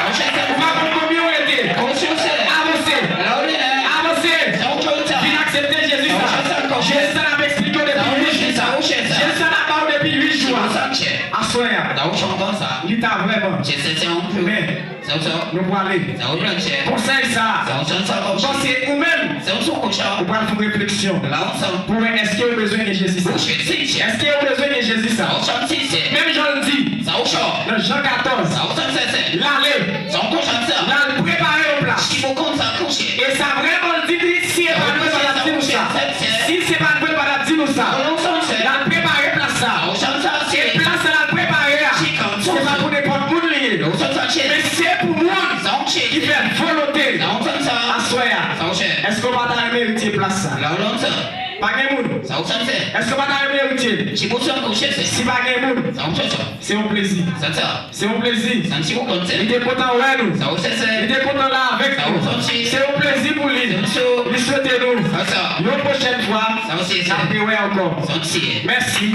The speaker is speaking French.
On va pour combien on était. Avancez. Viens accepter Jésus. Jésus n'a pas expliqué depuis 8 jours. Jésus n'a pas depuis 8 jours. Assoyez. Il t'a vraiment. Mais nous pouvons aller. Conseil ça. Pensez vous-même. Vous pouvez faire une réflexion. Pour est-ce qu'il y a besoin de Jésus ça? Est-ce qu'il y a besoin de Jésus ça? Même Jean le dit. Dans Jean 14. L'aller préparer au plat. Et ça vraiment dit si c'est pas le pas dire ça. Si c'est pas le pas dire ça. La préparer place ça. Et place la préparer. C'est pas pour n'importe monde lié. Mais c'est pour moi qui fait volonté. Assoya. Est-ce qu'on va mériter place ça? Pas de monde. Est-ce qu'on va mériter? Si pas de monde, c'est un plaisir. C'est un plaisir. Il est content avec nous. Il est content là avec nous. C'est un plaisir pour lui. Il souhaite nous. Une prochaine fois, la prière encore. Merci. Merci.